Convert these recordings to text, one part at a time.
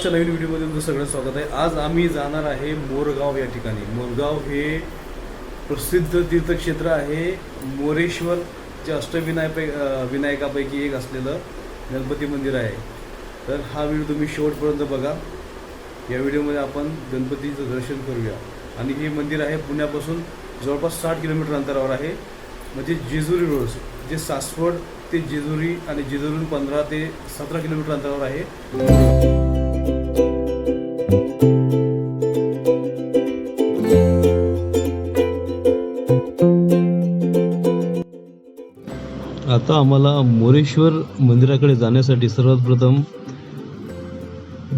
आजच्या नवीन व्हिडिओमध्ये तुमचं सगळं स्वागत आहे। आज आम्ही जाणार आहे मोरगाव या ठिकाणी। मोरगाव हे प्रसिद्ध तीर्थक्षेत्र आहे। मोरेश्वरचे विनायकापैकी एक असलेलं गणपती मंदिर आहे। तर हा व्हिडिओ तुम्ही शेवटपर्यंत बघा। या व्हिडिओमध्ये आपण गणपतीचं दर्शन करूया। आणि हे मंदिर आहे पुण्यापासून जवळपास 60 किलोमीटर अंतरावर आहे, म्हणजे जेजुरी रोड, जे सासवड ते जेजुरी आणि जेजुरीहून 15 ते 17 किलोमीटर अंतरावर आहे। आता आम्हाला मोरेश्वर मंदिराकडे जाण्यासाठी सर्वात प्रथम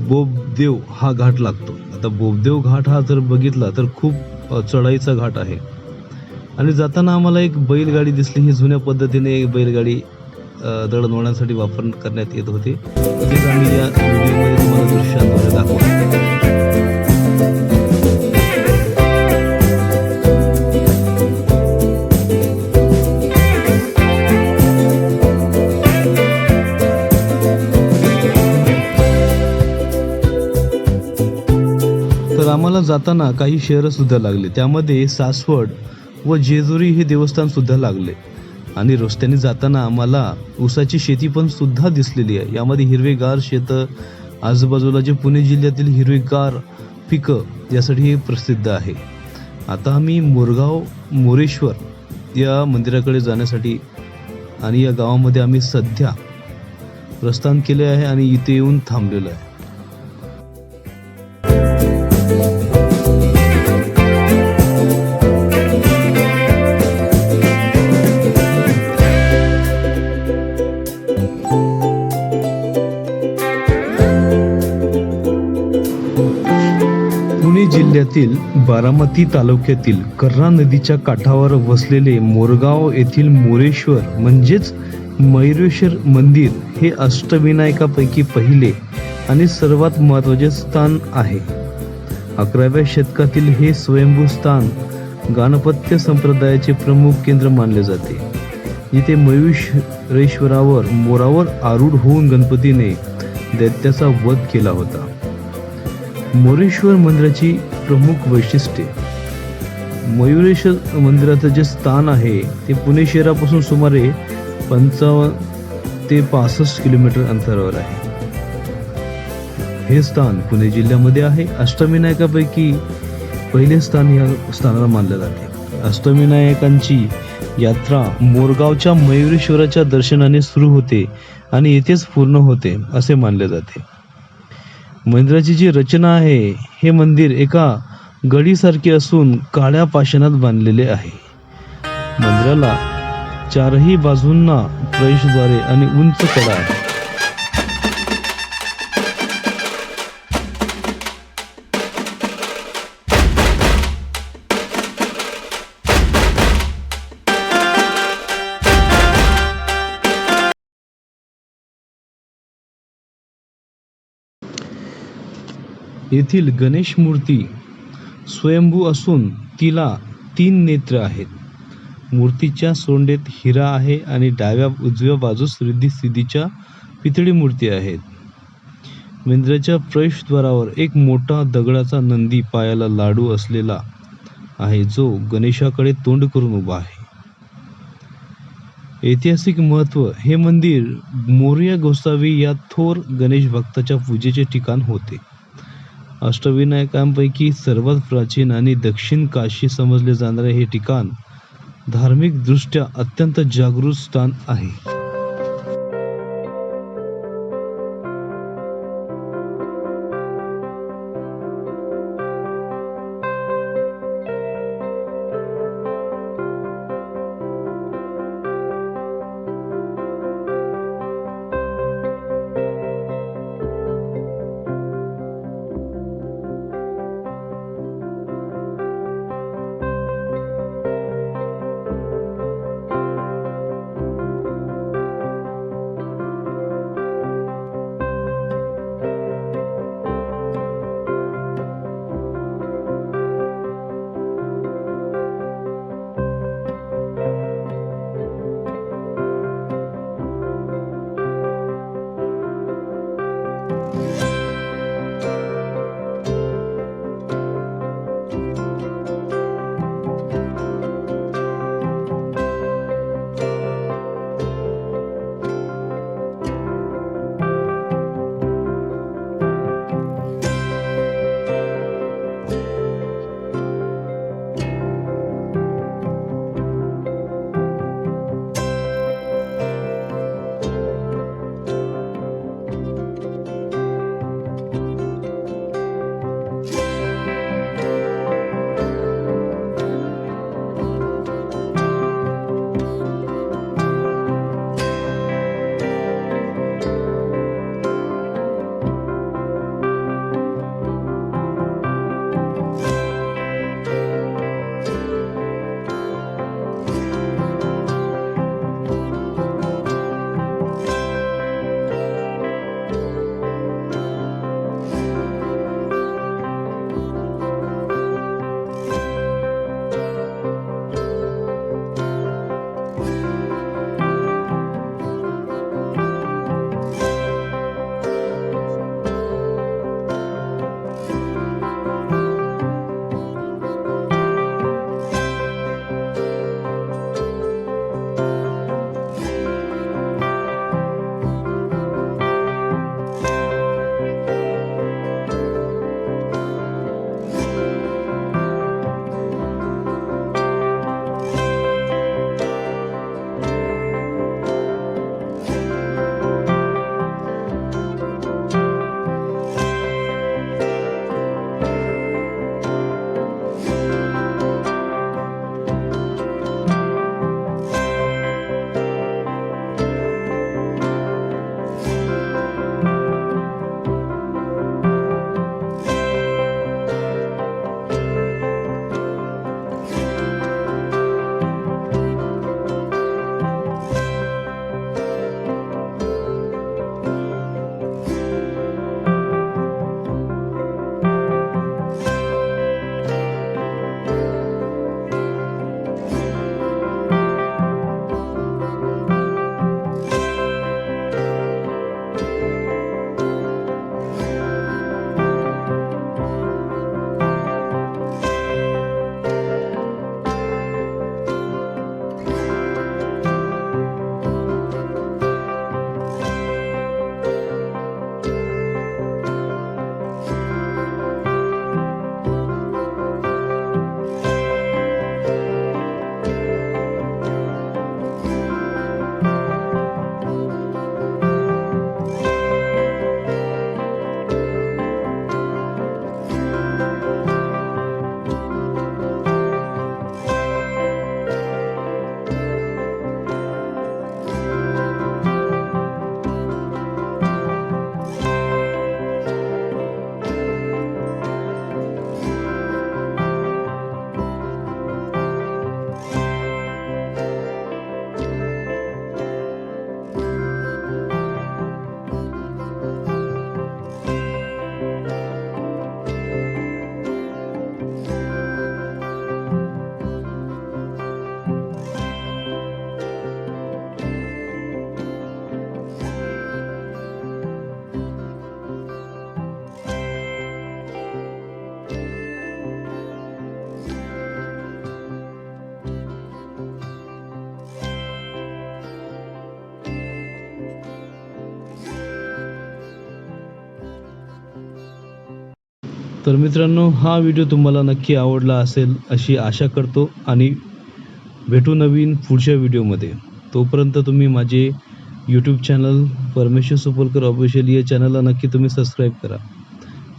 बोबदेव हा घाट लागतो। आता बोबदेव घाट हा जर बघितला तर खूप चढाईचा घाट आहे। आणि जाताना आम्हाला एक बैलगाडी दिसली। ही जुन्या पद्धतीने एक बैलगाडी दळणवळणासाठी वापर करण्यात येत होते। तेच आम्ही या व्हिडिओमध्ये तुम्हाला दृश्यांद्वारे दाखवतो। तर आम्हाला जाताना काही शहरं सुद्धा लागले, त्यामध्ये सासवड व जेजुरी हे देवस्थान सुद्धा लागले। आणि रस्त्याने जाताना आम्हाला ऊसाची शेती पण सुद्धा दिसलेली आहे। यामध्ये हिरवेगार शेतं, आजूबाजूला जे पुणे जिल्ह्यातील हिरवेगार पिकं यासाठी हे प्रसिद्ध आहे। आता आम्ही मोरेश्वर या मंदिराकडे जाण्यासाठी आणि या गावामध्ये आम्ही सध्या प्रस्थान केले आहे आणि इथे येऊन थांबलेलो आहे। पुणे जिल्ह्यातील बारामती तालुक्यातील कर्णा नदीच्या काठावर वसलेले मोरगाव येथील मोरेश्वर म्हणजेच मयुरेश्वर मंदिर हे अष्टविनायकापैकी पहिले आणि सर्वात महत्त्वाचे स्थान आहे। 11व्या शतकातील हे स्वयंभू स्थान गाणपत्य संप्रदायाचे प्रमुख केंद्र मानले जाते। इथे मयुरेश्वरावर मोरावर आरूढ होऊन गणपतीने दैत्याचा वध केला होता। मोरेश्वर मंदिराची प्रमुख वैशिष्ट्ये। मयुरेश्वर मंदिराचं जे स्थान आहे ते पुणे शहरापासून सुमारे 55 ते 65 किलोमीटर अंतरावर आहे। हे स्थान पुणे जिल्ह्यामध्ये आहे। अष्टविनायकापैकी पहिले स्थान या स्थानाला मानले जाते। अष्टविनायकांची यात्रा मोरगावच्या मयुरेश्वराच्या दर्शनाने सुरू होते आणि येथेच पूर्ण होते असे मानले जाते। मंदिराची जी रचना आहे, हे मंदिर एका गडीसारखे असून काळ्या पाषाणात बांधलेले आहे। मंदिराला चारही बाजूंना प्रवेशद्वारे आणि उंच कडा आहे। येथील गणेश मूर्ती स्वयंभू असून तिला 3 नेत्र आहेत। मूर्तीच्या सोंडेत हिरा आहे आणि उजव्या बाजूस रिद्धी सिद्धीच्या पितळी मूर्ती आहेत। मंदिराच्या प्रवेशद्वारावर एक मोठा दगडाचा नंदी पायाला लाडू असलेला आहे, जो गणेशाकडे तोंड करून उभा आहे। ऐतिहासिक महत्त्व। हे मंदिर मोरया गोसावी या थोर गणेश भक्ताच्या पूजेचे ठिकाण होते। अष्टविनायकांपैकी सर्वात प्राचीन आणि दक्षिण काशी समजले जाणारे हे ठिकाण धार्मिक दृष्ट्या अत्यंत जागृत स्थान आहे। तर मित्रांनो, हा व्हिडिओ तुम्हाला नक्की आवडला असेल अशी आशा करतो आणि भेटू नवीन पुढच्या व्हिडिओमध्ये. तोपर्यंत तुम्ही माझे यूट्यूब चॅनल परमेश्वर सुपलकर ऑफिशियल या चॅनलला नक्की तुम्ही सबस्क्राईब करा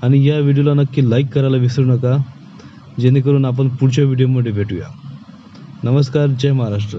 आणि या व्हिडिओला नक्की लाईक करायला विसरू नका, जेणेकरून आपण पुढच्या व्हिडिओमध्ये भेटूया. नमस्कार. जय महाराष्ट्र.